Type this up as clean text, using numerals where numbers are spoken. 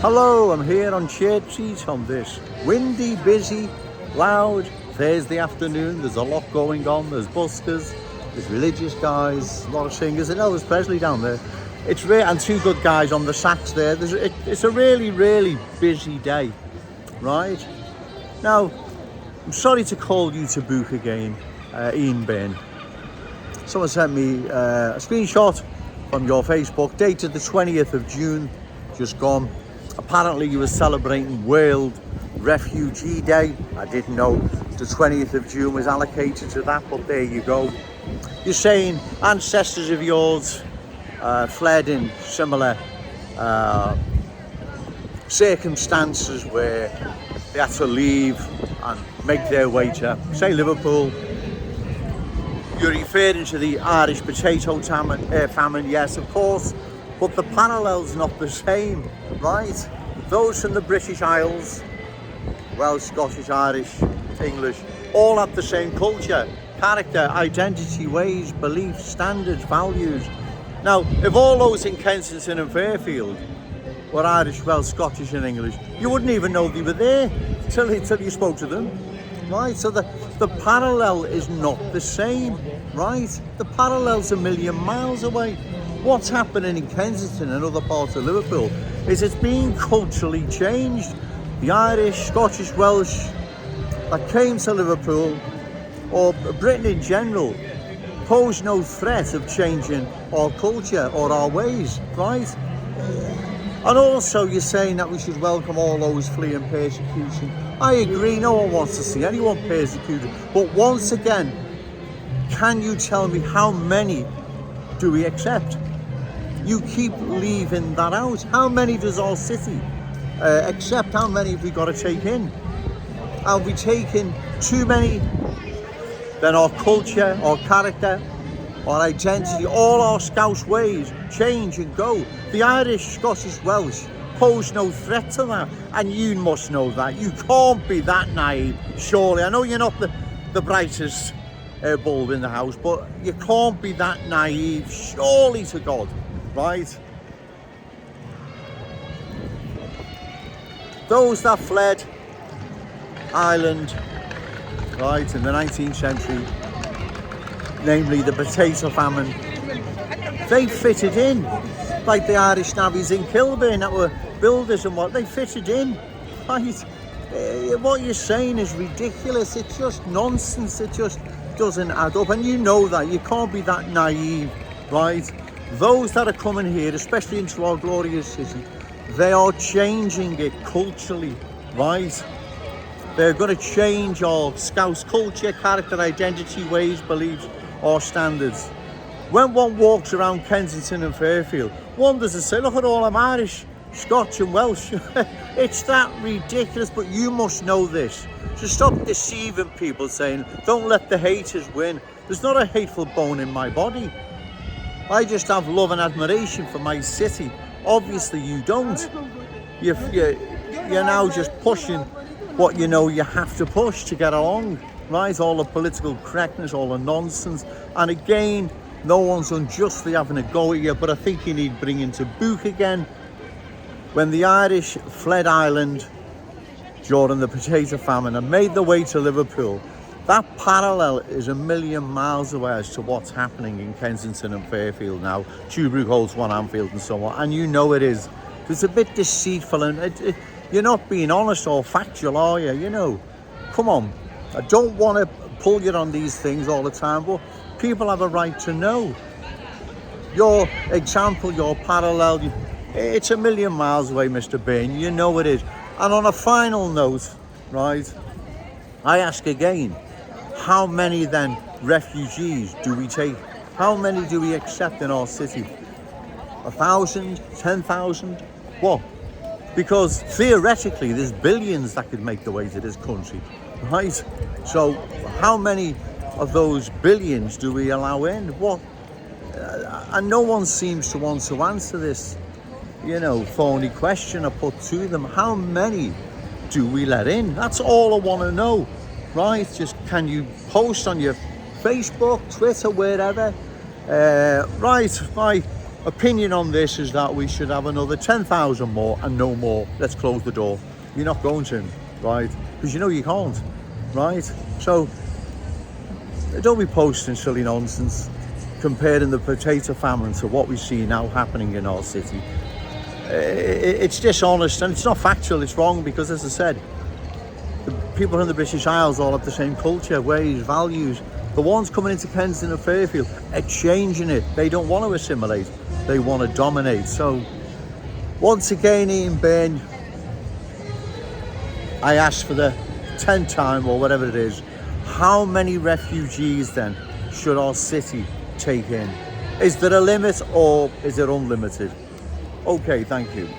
Hello, I'm here on Church Street on this windy, busy, loud Thursday afternoon. There's a lot going on. There's buskers, there's religious guys, a lot of singers, and Elvis Presley down there. It's and two good guys on the sax there. It's a really, really busy day, right? Now, I'm sorry to call you to book again, Ian Byrne. Someone sent me a screenshot from your Facebook, dated the 20th of June, just gone. Apparently you were celebrating World Refugee Day. I didn't know the 20th of June was allocated to that, but there you go. You're saying ancestors of yours fled in similar circumstances where they had to leave and make their way to, say, Liverpool. You're referring to the Irish Potato Famine, yes, of course, but the parallel's not the same, right? Those from the British Isles, Welsh, Scottish, Irish, English, all have the same culture, character, identity, ways, beliefs, standards, values. Now, if all those in Kensington and Fairfield were Irish, Welsh, Scottish and English, you wouldn't even know they were there till you spoke to them, right? So the parallel is not the same, right? The parallel's a million miles away. What's happening in Kensington and other parts of Liverpool is it's being culturally changed. The Irish, Scottish, Welsh that came to Liverpool, or Britain in general, pose no threat of changing our culture or our ways, right? And also you're saying that we should welcome all those fleeing persecution. I agree, no one wants to see anyone persecuted. But once again, can you tell me how many do we accept? You keep leaving that out. How many does our city accept? How many have we got to take in? Have we taken too many? Then our culture, our character, our identity, all our Scouse ways change and go. The Irish, Scottish, Welsh pose no threat to that, and you must know that. You can't be that naive, surely. I know you're not the brightest bulb in the house, but you can't be that naive, surely to God, right? Those that fled Ireland, right, in the 19th century, namely the Potato Famine, they fitted in, like the Irish navvies in Kilburn that were builders and what, they fitted in, right? What you're saying is ridiculous. It's just nonsense. It just doesn't add up, and you know that. You can't be that naive, right? Those that are coming here, especially into our glorious city, they are changing it culturally, right? They're going to change our Scouse culture, character, identity, ways, beliefs, or standards. When one walks around Kensington and Fairfield, one doesn't say, look at all them Irish, Scotch and Welsh. It's that ridiculous, but you must know this. So stop deceiving people, saying, don't let the haters win. There's not a hateful bone in my body. I just have love and admiration for my city. Obviously you don't. You're now just pushing what you know you have to push to get along, right? All the political correctness, all the nonsense. And again, no one's unjustly having a go at you, but I think you need bringing to book again. When the Irish fled Ireland during the Potato Famine and made their way to Liverpool, that parallel is a million miles away as to what's happening in Kensington and Fairfield now. Tuebrook holds one, Anfield and so on, and you know it is. It's a bit deceitful, and you're not being honest or factual, are you? You know, come on. I don't want to pull you on these things all the time, but people have a right to know. Your example, your parallel, it's a million miles away, Mr. Byrne. You know it is. And on a final note, right, I ask again, how many then refugees do we take? How many do we accept in our city? 1,000? 10,000? What? Because theoretically there's billions that could make their way to this country, right? So how many of those billions do we allow in? What? And no one seems to want to answer this, phony question I put to them. How many do we let in? That's all I want to know, right? Just can you post on your Facebook, Twitter, wherever? Right, opinion on this is that we should have another 10,000 more and no more. Let's close the door. You're not going to, right? Because you know you can't, right? So don't be posting silly nonsense comparing the potato famine to what we see now happening in our city. It's dishonest and it's not factual. It's wrong because, as I said, the people in the British Isles all have the same culture, ways, values. The ones coming into Kensington and Fairfield are changing it. They don't want to assimilate. They want to dominate. So, once again, Ian Byrne, I asked for the 10th time or whatever it is, how many refugees then should our city take in? Is there a limit or is it unlimited? Okay, thank you.